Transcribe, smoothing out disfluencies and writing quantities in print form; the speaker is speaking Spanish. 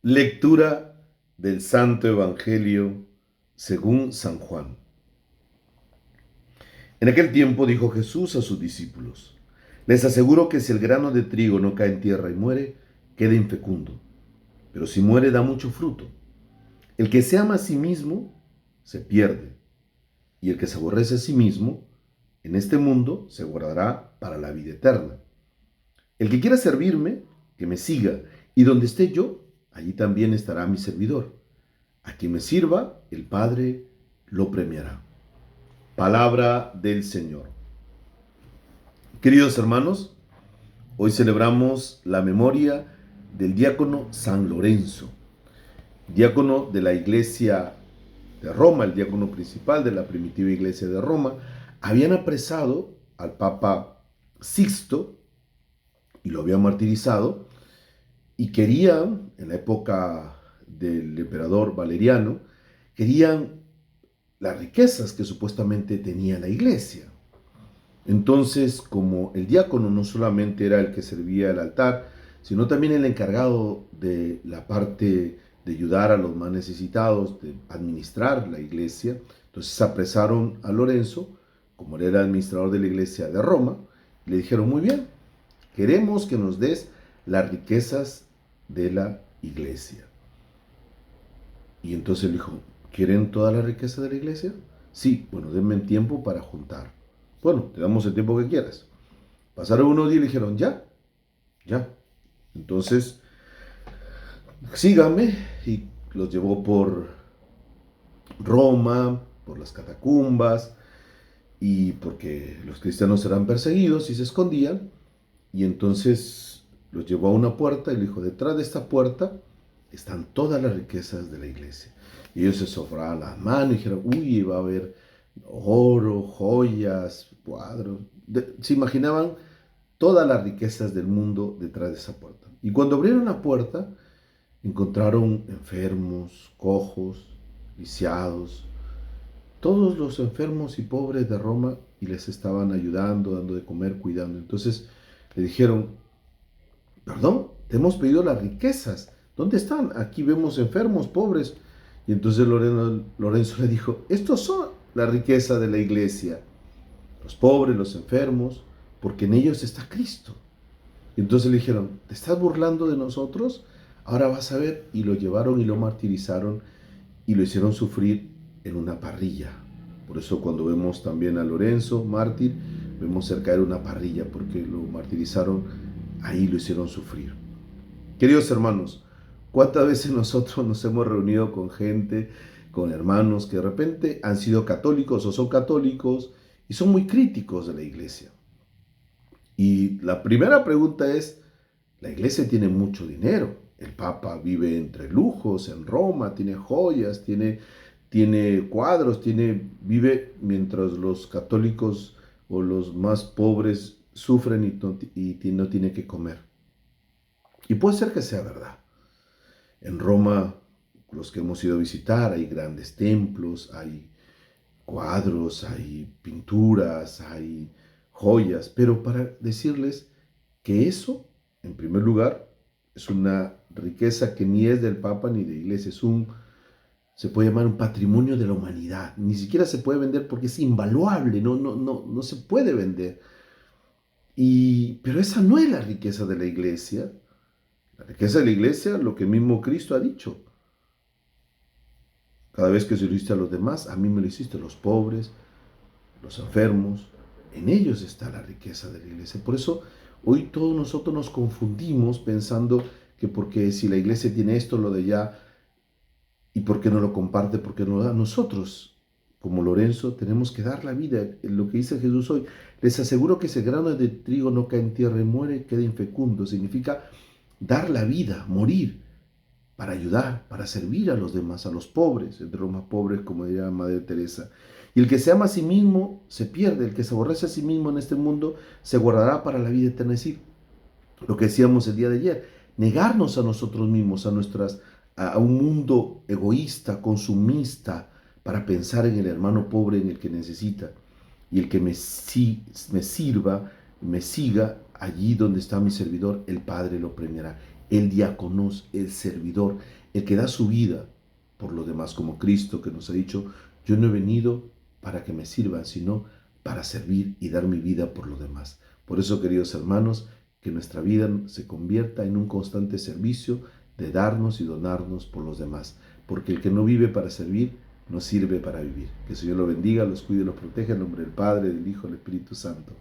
Lectura del Santo Evangelio según San Juan. En aquel tiempo dijo Jesús a sus discípulos: Les aseguro que si el grano de trigo no cae en tierra y muere, queda infecundo, pero si muere da mucho fruto. El que se ama a sí mismo se pierde, y el que se aborrece a sí mismo en este mundo se guardará para la vida eterna. El que quiera servirme, que me siga, y donde esté yo, allí también estará mi servidor. A quien me sirva, el Padre lo premiará. Palabra del Señor. Queridos hermanos, hoy celebramos la memoria del diácono San Lorenzo, diácono de la iglesia de Roma, el diácono principal de la primitiva iglesia de Roma. Habían apresado al Papa Sixto y lo habían martirizado, y querían, en la época del emperador Valeriano, querían las riquezas que supuestamente tenía la iglesia. Entonces, como el diácono no solamente era el que servía el altar, sino también el encargado de la parte de ayudar a los más necesitados, de administrar la iglesia, entonces apresaron a Lorenzo, como él era administrador de la iglesia de Roma, y le dijeron: muy bien, queremos que nos des las riquezas de la iglesia. Y entonces él dijo: ¿quieren toda la riqueza de la iglesia? Sí, bueno, denme tiempo para juntar. Bueno, te damos el tiempo que quieras. Pasaron unos días y le dijeron: ya, ya. Entonces, síganme. Y los llevó por Roma, por las catacumbas, y porque los cristianos eran perseguidos y se escondían. Y entonces los llevó a una puerta y le dijo: detrás de esta puerta están todas las riquezas de la iglesia. Y ellos se sobraban las manos y dijeron: uy, va a haber oro, joyas, cuadros. Se imaginaban todas las riquezas del mundo detrás de esa puerta. Y cuando abrieron la puerta, encontraron enfermos, cojos, lisiados, todos los enfermos y pobres de Roma, y les estaban ayudando, dando de comer, cuidando. Entonces le dijeron: perdón, te hemos pedido las riquezas, ¿dónde están? Aquí vemos enfermos, pobres. Y entonces Lorenzo le dijo: estos son la riqueza de la iglesia, los pobres, los enfermos, porque en ellos está Cristo. Y entonces le dijeron: ¿te estás burlando de nosotros? Ahora vas a ver. Y lo llevaron y lo martirizaron y lo hicieron sufrir en una parrilla. Por eso cuando vemos también a Lorenzo, mártir, vemos cerca de una parrilla, porque lo martirizaron, ahí lo hicieron sufrir. Queridos hermanos, ¿cuántas veces nosotros nos hemos reunido con gente, con hermanos que de repente han sido católicos o son católicos y son muy críticos de la iglesia? Y la primera pregunta es: la iglesia tiene mucho dinero, el Papa vive entre lujos en Roma, tiene joyas, tiene cuadros, vive mientras los católicos o los más pobres sufren y no tiene que comer. Y puede ser que sea verdad. En Roma, los que hemos ido a visitar, hay grandes templos, hay cuadros, hay pinturas, hay joyas, pero para decirles que eso, en primer lugar, es una riqueza que ni es del Papa ni de Iglesia, se puede llamar un patrimonio de la humanidad. Ni siquiera se puede vender porque es invaluable, no se puede vender. Pero esa no es la riqueza de la Iglesia. La riqueza de la Iglesia, lo que mismo Cristo ha dicho: cada vez que se lo hiciste a los demás, a mí me lo hiciste, los pobres, los enfermos. En ellos está la riqueza de la iglesia. Por eso hoy todos nosotros nos confundimos pensando que porque si la iglesia tiene esto, lo de allá, y por qué no lo comparte, por qué no lo da. Nosotros, como Lorenzo, tenemos que dar la vida. Lo que dice Jesús hoy: les aseguro que ese grano de trigo no cae en tierra y muere, queda infecundo. Significa dar la vida, morir, para ayudar, para servir a los demás, a los pobres, entre los más pobres, como diría Madre Teresa. Y el que se ama a sí mismo se pierde, el que se aborrece a sí mismo en este mundo se guardará para la vida eterna. Es decir, lo que decíamos el día de ayer: negarnos a nosotros mismos, a un mundo egoísta, consumista, para pensar en el hermano pobre, en el que necesita. Y el que me sirva, me siga, allí donde está mi servidor, el Padre lo premiará. el diáconos, el servidor, el que da su vida por los demás, como Cristo que nos ha dicho, yo no he venido para que me sirvan, sino para servir y dar mi vida por los demás. Por eso, queridos hermanos, que nuestra vida se convierta en un constante servicio de darnos y donarnos por los demás, porque el que no vive para servir, no sirve para vivir. Que el Señor lo bendiga, los cuide y los proteja en nombre del Padre, del Hijo y del Espíritu Santo.